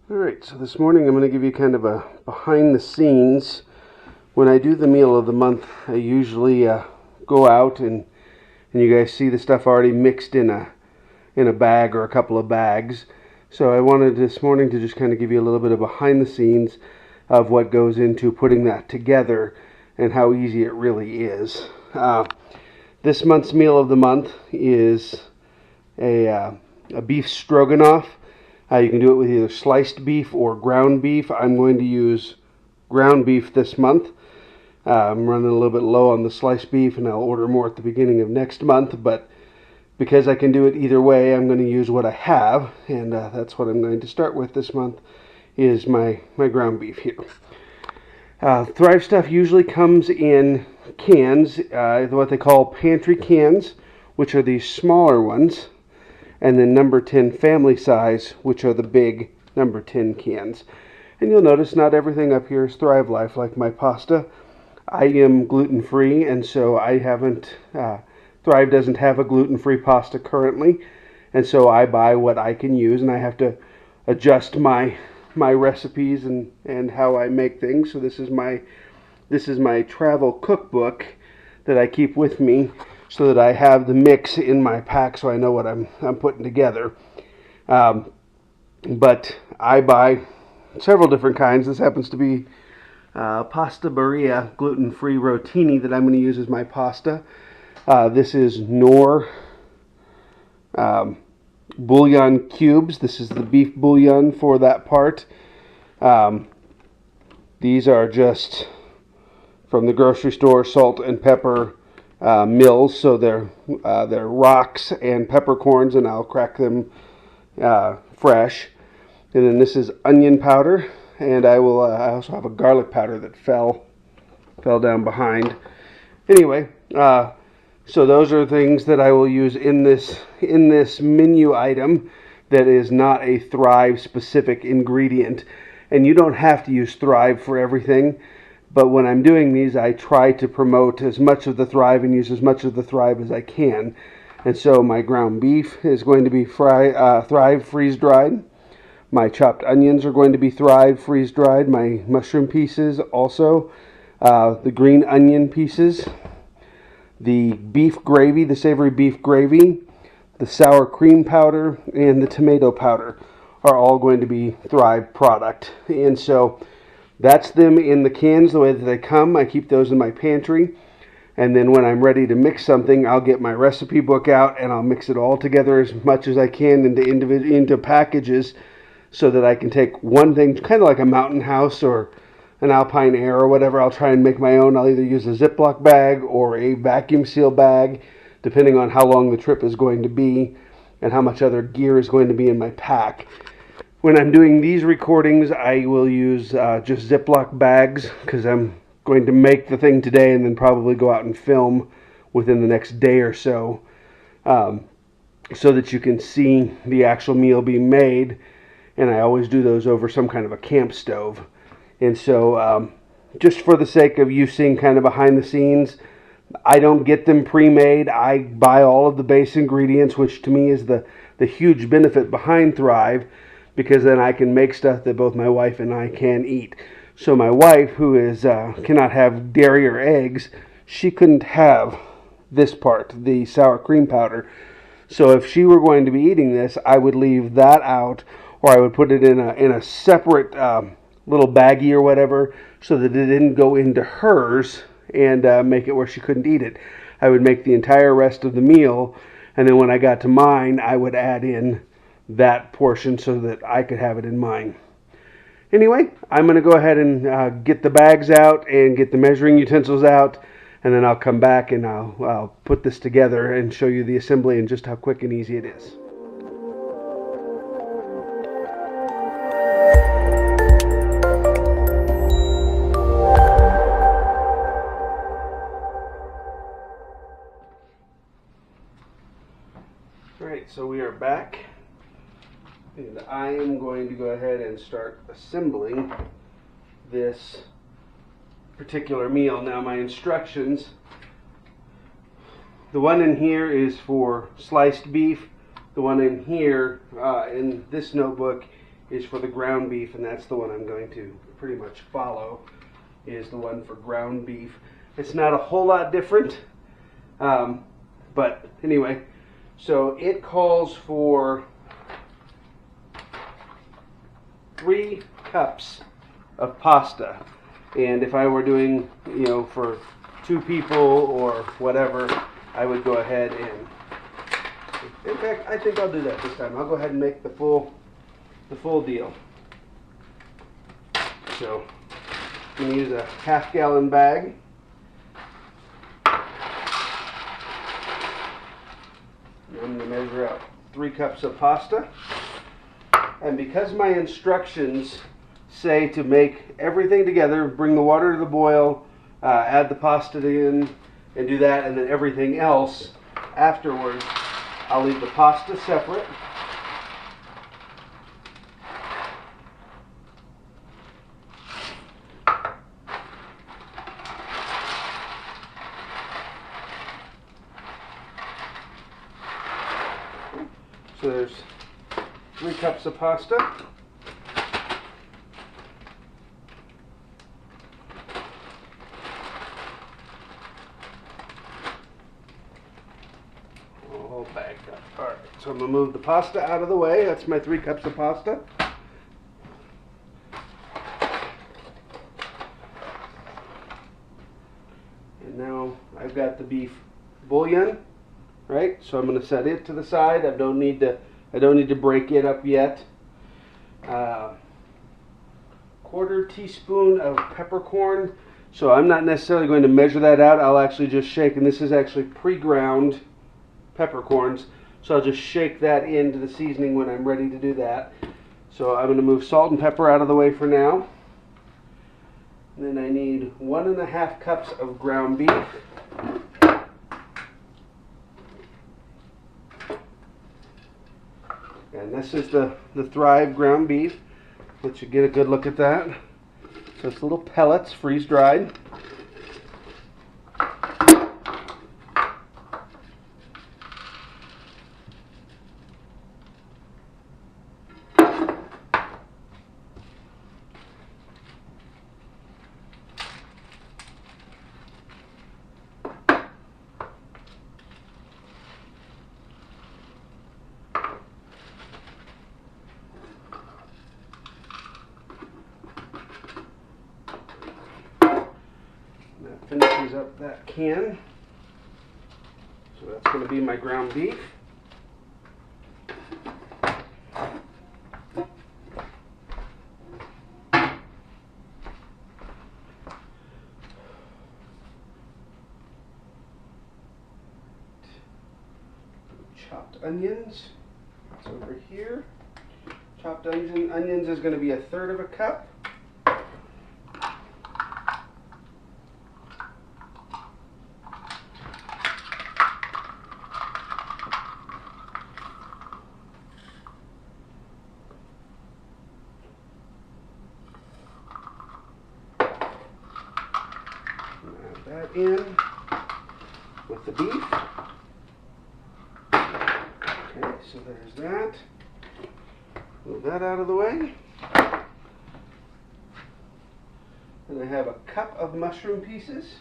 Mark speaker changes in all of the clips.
Speaker 1: Alright, so this morning I'm going to give you kind of a behind the scenes. When I do the meal of the month, I usually go out and you guys see the stuff already mixed in a bag or a couple of bags. So I wanted this morning to just kind of give you a little bit of behind the scenes of what goes into putting that together and how easy it really is. This month's meal of the month is a beef stroganoff. You can do it with either sliced beef or ground beef. I'm going to use ground beef this month. I'm running a little bit low on the sliced beef, and I'll order more at the beginning of next month. But because I can do it either way, I'm going to use what I have, and that's what I'm going to start with this month, is my ground beef here. Thrive stuff usually comes in cans, what they call pantry cans, which are these smaller ones, and then number 10 family size, which are the big number 10 cans. And you'll notice not everything up here is ThriveLife, like my pasta. I am gluten-free, and so I haven't, Thrive doesn't have a gluten-free pasta currently, and so I buy what I can use, and I have to adjust my recipes and how I make things. So this is my travel cookbook that I keep with me, so that I have the mix in my pack, so I know what I'm putting together. But I buy several different kinds. This happens to be Pasta Maria gluten-free rotini that I'm going to use as my pasta. This is Knorr bouillon cubes. This is the beef bouillon for that part. These are just from the grocery store, salt and pepper mills, so they're rocks and peppercorns, and I'll crack them fresh. And then this is onion powder, and I also have a garlic powder that fell down behind. Anyway, so those are things that I will use in this menu item that is not a Thrive specific ingredient. And you don't have to use Thrive for everything. But when I'm doing these, I try to promote as much of the Thrive and use as much of the Thrive as I can. And so my ground beef is going to be Thrive freeze-dried. My chopped onions are going to be Thrive freeze-dried. My mushroom pieces also. The green onion pieces. The beef gravy, the savory beef gravy. The sour cream powder and the tomato powder are all going to be Thrive product. And so that's them in the cans the way that they come. I keep those in my pantry. And then when I'm ready to mix something, I'll get my recipe book out and I'll mix it all together as much as I can into packages, so that I can take one thing, kind of like a Mountain House or an Alpine Air or whatever. I'll try and make my own. I'll either use a Ziploc bag or a vacuum seal bag, depending on how long the trip is going to be and how much other gear is going to be in my pack. When I'm doing these recordings, I will use just Ziploc bags, because I'm going to make the thing today and then probably go out and film within the next day or so, so that you can see the actual meal being made. And I always do those over some kind of a camp stove. And so just for the sake of you seeing kind of behind the scenes, I don't get them pre-made. I buy all of the base ingredients, which to me is the huge benefit behind Thrive, because then I can make stuff that both my wife and I can eat. So my wife, who is cannot have dairy or eggs, she couldn't have this part, the sour cream powder. So if she were going to be eating this, I would leave that out, or I would put it in a separate little baggie or whatever, so that it didn't go into hers and make it where she couldn't eat it. I would make the entire rest of the meal, and then when I got to mine, I would add in that portion so that I could have it in mine. Anyway, I'm going to go ahead and get the bags out and get the measuring utensils out, and then I'll come back and I'll put this together and show you the assembly and just how quick and easy it is. Alright, so we are back, and I am going to go ahead and start assembling this particular meal. Now my instructions, the one in here is for sliced beef. The one in here, in this notebook, is for the ground beef, and that's the one I'm going to pretty much follow, is the one for ground beef. It's not a whole lot different, but anyway, so it calls for 3 cups of pasta, and if I were doing, you know, for 2 people or whatever, I would go ahead and, in fact, I think I'll do that this time. I'll go ahead and make the full deal. So I'm going to use a half-gallon bag. I'm going to measure out 3 cups of pasta. And because my instructions say to make everything together, bring the water to the boil, add the pasta in, and do that, and then everything else afterwards, I'll leave the pasta separate. So there's 3 cups of pasta. All bagged up. All right, so I'm going to move the pasta out of the way. That's my 3 cups of pasta. And now I've got the beef bouillon, right? So I'm going to set it to the side. I don't need to break it up yet. 1/4 teaspoon of peppercorn. So I'm not necessarily going to measure that out. I'll actually just shake, and this is actually pre-ground peppercorns. So I'll just shake that into the seasoning when I'm ready to do that. So I'm going to move salt and pepper out of the way for now. And then I need 1½ cups of ground beef. And this is the Thrive ground beef. Let you get a good look at that. So it's little pellets, freeze dried. That finishes up that can. So that's going to be my ground beef. Chopped onions. It's over here. Chopped onions is going to be 1/3 cup. Add that in with the beef. Okay, so there's that. Move that out of the way. And I have a cup of mushroom pieces.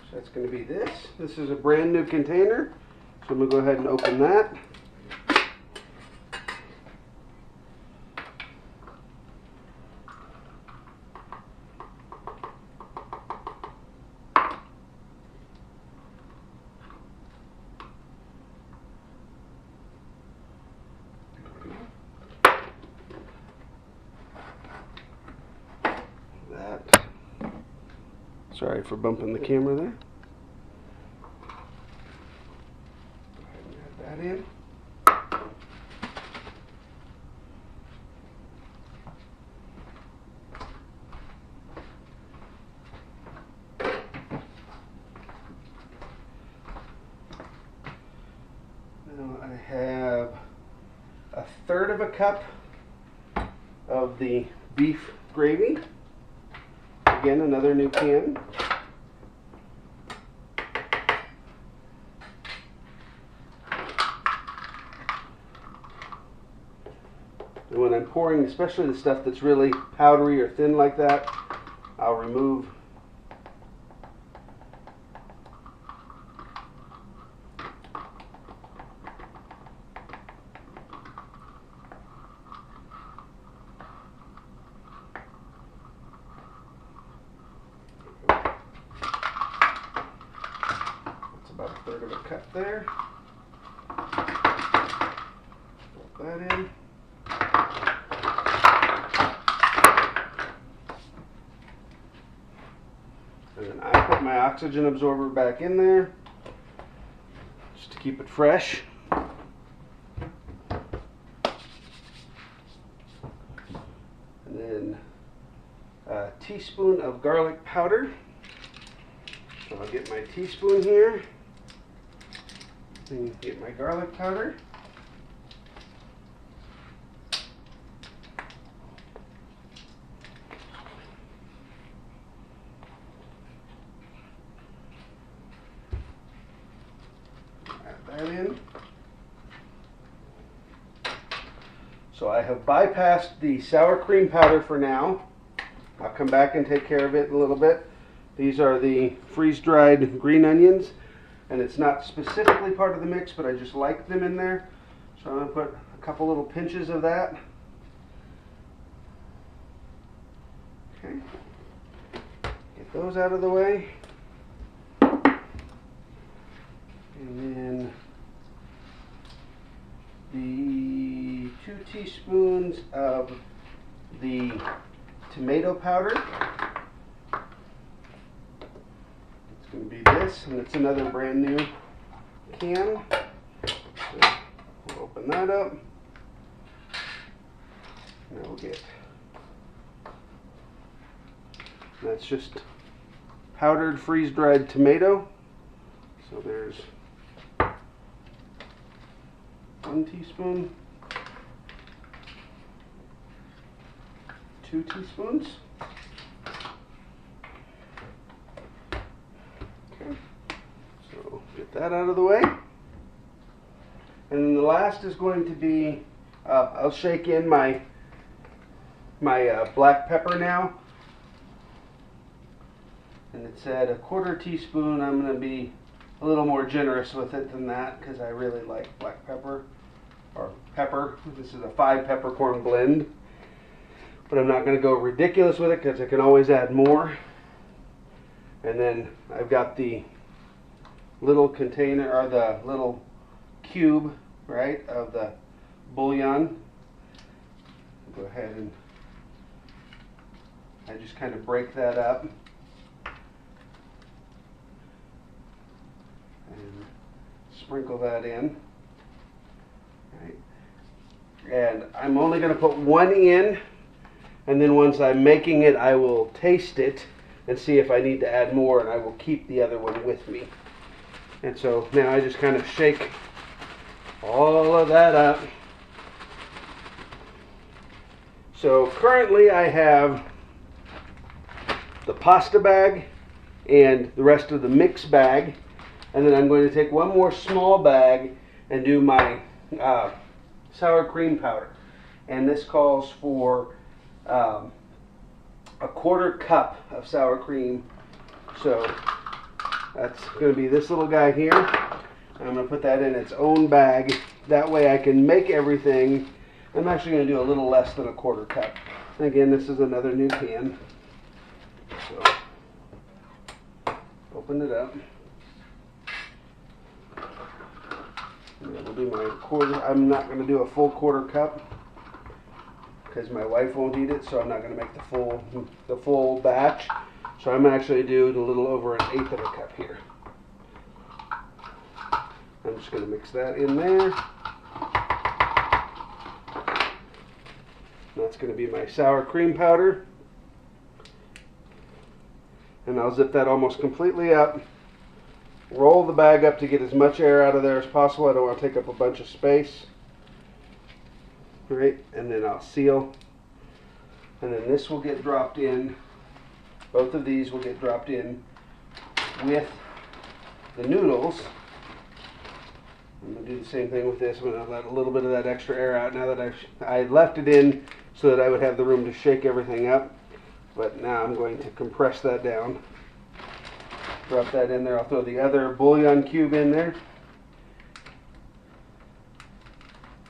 Speaker 1: So that's going to be this. This is a brand new container. So I'm going to go ahead and open that. Sorry for bumping the camera there. Go ahead and add that in. Now I have 1/3 cup of the beef gravy. Again, another new can. And when I'm pouring, especially the stuff that's really powdery or thin like that, I'll remove about a third of a cup there. Put that in. And then I put my oxygen absorber back in there just to keep it fresh. And then a teaspoon of garlic powder. So I'll get my teaspoon here. And get my garlic powder. Add that in. So I have bypassed the sour cream powder for now. I'll come back and take care of it in a little bit. These are the freeze-dried green onions. And it's not specifically part of the mix, but I just like them in there. So I'm going to put a couple little pinches of that. Okay. Get those out of the way. And then the 2 teaspoons of the tomato powder. Going to be this, and it's another brand new can. So we'll open that up. Now we'll get, that's just powdered freeze-dried tomato. So there's 1 teaspoon, 2 teaspoons. Get that out of the way. And then the last is going to be, I'll shake in my black pepper now. And it said 1/4 teaspoon. I'm going to be a little more generous with it than that because I really like black pepper, or pepper. This is a 5 peppercorn blend. But I'm not going to go ridiculous with it because I can always add more. And then I've got the little container, or the little cube, right, of the bouillon. Go ahead and I just kind of break that up and sprinkle that in. Right. And I'm only going to put 1 in, and then once I'm making it, I will taste it and see if I need to add more, and I will keep the other one with me. And so now I just kind of shake all of that up. So currently I have the pasta bag and the rest of the mix bag. And then I'm going to take 1 more small bag and do my sour cream powder. And this calls for a 1/4 cup of sour cream. So that's going to be this little guy here. I'm going to put that in its own bag. That way I can make everything. I'm actually going to do a little less than a 1/4 cup. And again, this is another new can. So, open it up. And we'll do my 1/4. I'm not going to do a full 1/4 cup because my wife won't eat it, so I'm not going to make the full batch. So I'm actually doing a little over 1/8 of a cup here. I'm just going to mix that in there. That's going to be my sour cream powder. And I'll zip that almost completely up. Roll the bag up to get as much air out of there as possible. I don't want to take up a bunch of space. Right, and then I'll seal. And then this will get dropped in. Both of these will get dropped in with the noodles. I'm going to do the same thing with this. I'm going to let a little bit of that extra air out now that I left it in so that I would have the room to shake everything up. But now I'm going to compress that down. Drop that in there. I'll throw the other bouillon cube in there.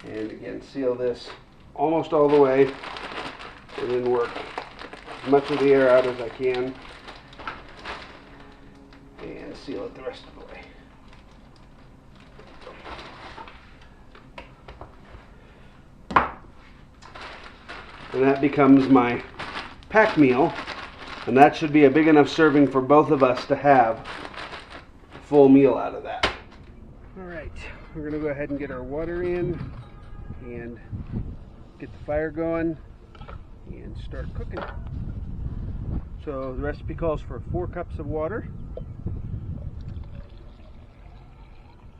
Speaker 1: And again, seal this almost all the way and then work as much of the air out as I can and seal it the rest of the way. And that becomes my pack meal, and that should be a big enough serving for both of us to have a full meal out of that. Alright, we're going to go ahead and get our water in and get the fire going and start cooking. So the recipe calls for 4 cups of water.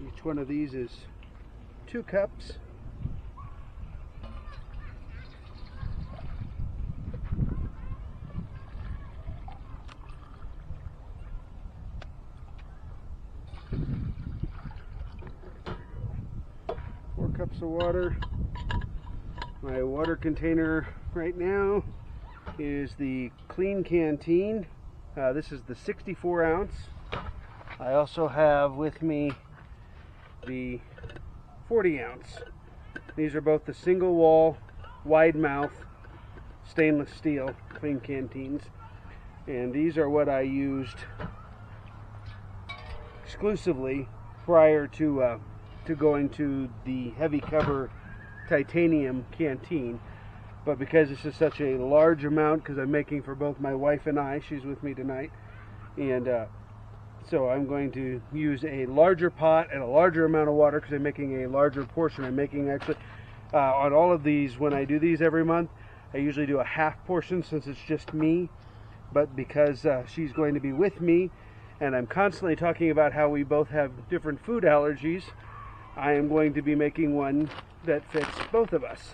Speaker 1: Each one of these is 2 cups. Cups of water. My water container right now is the clean canteen. This is the 64 ounce. I also have with me the 40 ounce. These are both the single wall, wide mouth, stainless steel clean canteens. And these are what I used exclusively prior to going to the heavy cover titanium canteen. But because this is such a large amount, because I'm making for both my wife and I, she's with me tonight, and so I'm going to use a larger pot and a larger amount of water because I'm making a larger portion. I'm making actually on all of these, when I do these every month, I usually do a half portion since it's just me, but because she's going to be with me and I'm constantly talking about how we both have different food allergies, I am going to be making one that fits both of us.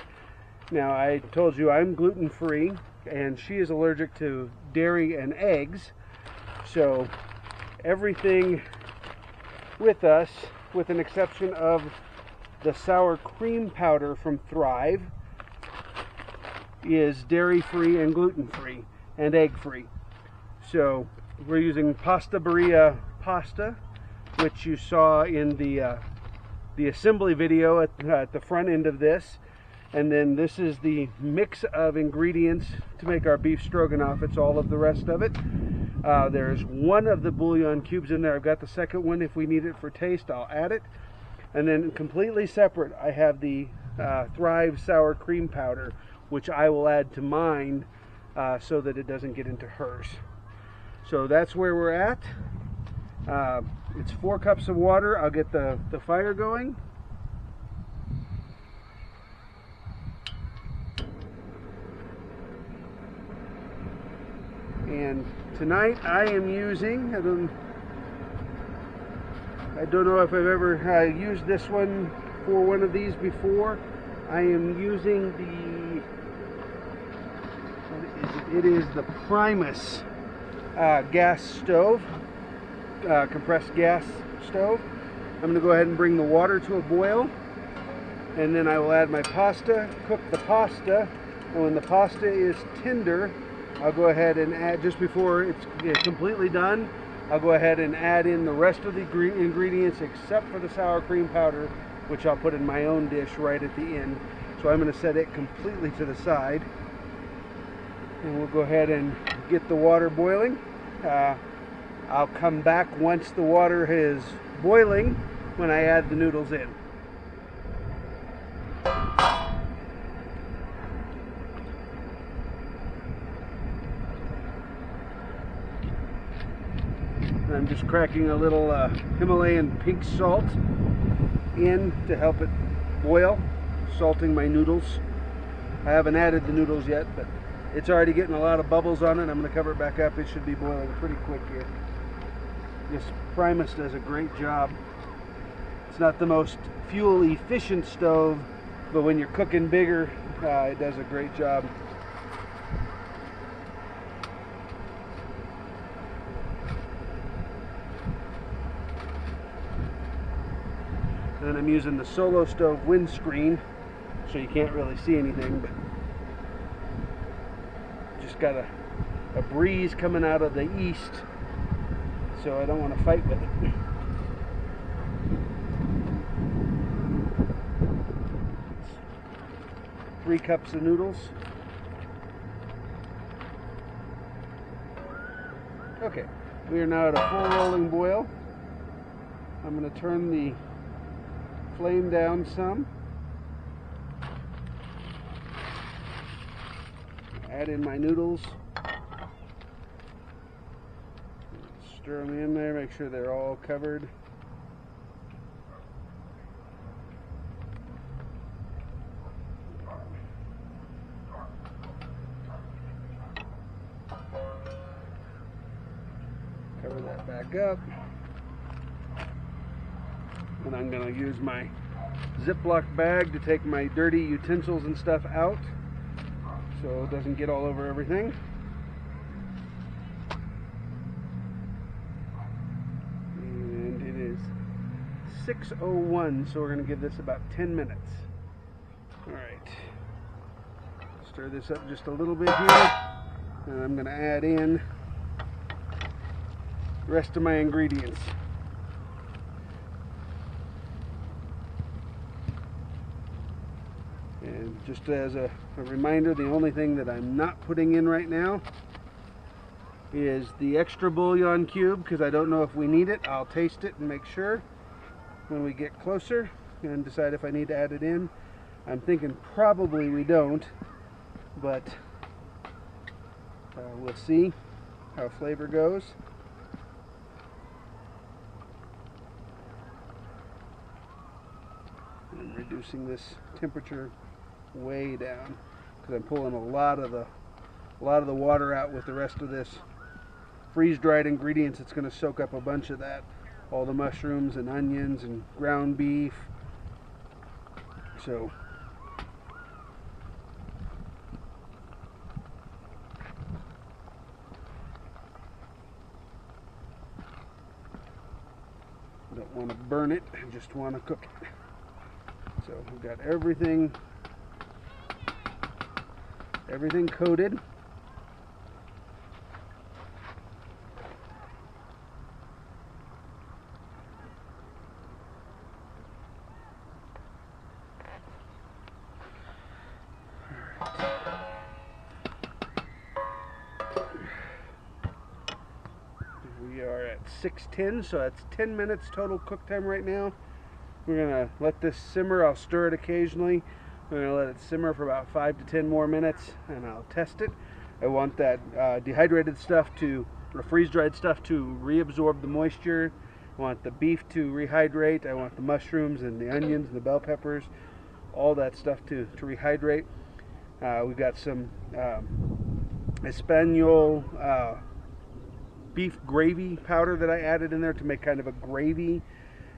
Speaker 1: Now, I told you I'm gluten-free, and she is allergic to dairy and eggs, so everything with us, with an exception of the sour cream powder from Thrive, is dairy-free and gluten-free and egg-free. So we're using Pasta Berea pasta, which you saw in the assembly video at the front end of this. And then this is the mix of ingredients to make our beef stroganoff. It's all of the rest of it. There's one of the bouillon cubes in there. I've got the second one. If we need it for taste, I'll add it. And then completely separate, I have the Thrive sour cream powder, which I will add to mine so that it doesn't get into hers. So that's where we're at. It's 4 cups of water. I'll get the fire going. And tonight I am using, I don't know if I've ever used this one for one of these before. I am using the, what is it? It is the Primus gas stove. Compressed gas stove. I'm going to go ahead and bring the water to a boil, and then I will add my pasta, cook the pasta, and when the pasta is tender, I'll go ahead and add, just before it's completely done, I'll go ahead and add in the rest of the ingredients except for the sour cream powder, which I'll put in my own dish right at the end. So I'm going to set it completely to the side, and we'll go ahead and get the water boiling. I'll come back once the water is boiling when I add the noodles in. I'm just cracking a little Himalayan pink salt in to help it boil, salting my noodles. I haven't added the noodles yet, but it's already getting a lot of bubbles on it. I'm going to cover it back up. It should be boiling pretty quick here. This Primus does a great job. It's not the most fuel efficient stove, but when you're cooking bigger, it does a great job. And then and I'm using the Solo Stove windscreen, so you can't really see anything, but just got a breeze coming out of the east, so I don't want to fight with it. 3 cups of noodles. Okay, we are now at a full rolling boil. I'm going to turn the flame down some. Add in my noodles. Stir them in there, make sure they're all covered. Cover that back up. And I'm going to use my Ziploc bag to take my dirty utensils and stuff out so it doesn't get all over everything. And it is 6:01, so we're going to give this about 10 minutes. Alright. Stir this up just a little bit here. And I'm going to add in the rest of my ingredients. And just as a reminder, the only thing that I'm not putting in right now is the extra bouillon cube, because I don't know if we need it. I'll taste it and make sure when we get closer and decide if I need to add it in. I'm thinking probably we don't, but we'll see how flavor goes. I'm reducing this temperature way down because I'm pulling a lot of the water out with the rest of this freeze-dried ingredients. It's going to soak up a bunch of that, all the mushrooms and onions and ground beef. So don't want to burn it, I just want to cook it. So we've got everything coated. We are at 6:10, so that's 10 minutes total cook time right now. We're going to let this simmer. I'll stir it occasionally. We're going to let it simmer for about 5 to 10 more minutes, and I'll test it. I want that dehydrated stuff or freeze-dried stuff to reabsorb the moisture. I want the beef to rehydrate. I want the mushrooms and the onions and the bell peppers, all that stuff to rehydrate. We've got some Espanol beef gravy powder that I added in there to make kind of a gravy.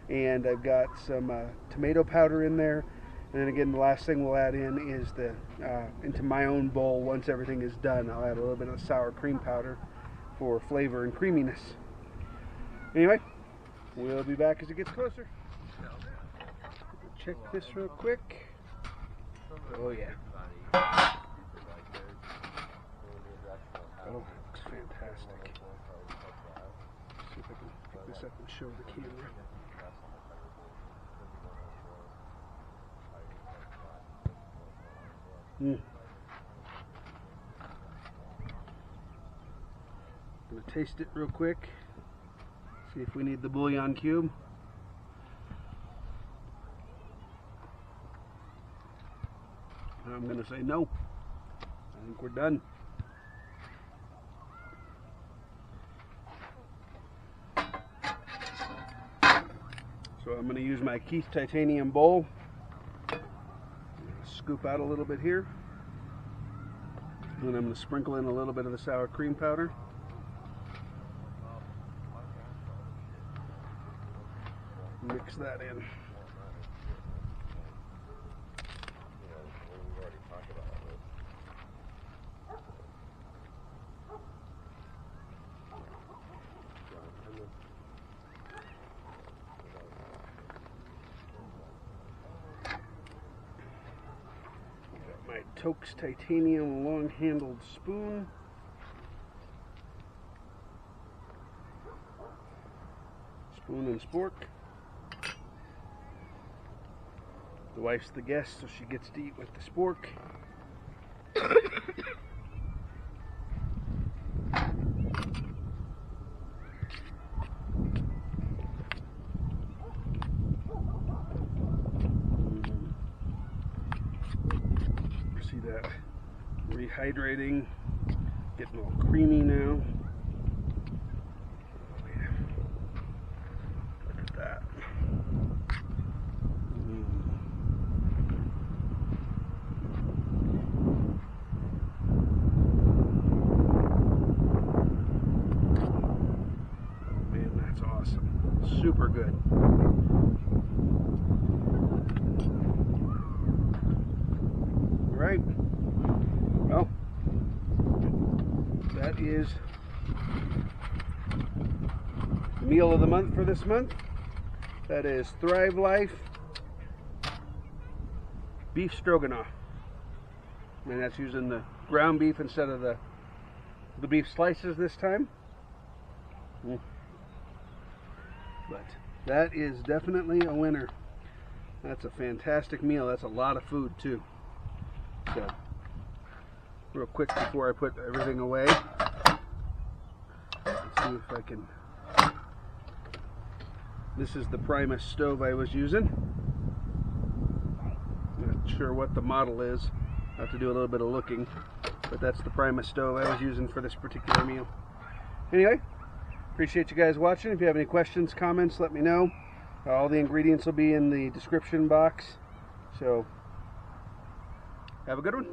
Speaker 1: And I've got some tomato powder in there. And then again, the last thing we'll add in is into my own bowl. Once everything is done, I'll add a little bit of sour cream powder for flavor and creaminess. Anyway, we'll be back as it gets closer. Check this real quick. Oh yeah. Oh, looks fantastic. Let's see if I can pick this up and show the camera. I'm going to taste it real quick, see if we need the bouillon cube. And I'm going to say no. I think we're done. So I'm going to use my Keith titanium bowl. Scoop out a little bit here, and I'm going to sprinkle in a little bit of the sour cream powder. Mix that in. my Toaks titanium long-handled spoon. Spoon and spork. The wife's the guest, so she gets to eat with the spork. See that rehydrating, getting all creamy now. Oh yeah, look at that. Man, that's awesome. Super good. Right. Well, that is the meal of the month for this month. That is ThriveLife beef stroganoff, and that's using the ground beef instead of the beef slices this time. But that is definitely a winner. That's a fantastic meal. That's a lot of food too. So, real quick before I put everything away, let's see if I can. This is the Primus stove I was using. Not sure what the model is. I have to do a little bit of looking, but that's the Primus stove I was using for this particular meal. Anyway, appreciate you guys watching. If you have any questions, comments, let me know. All the ingredients will be in the description box. So, have a good one.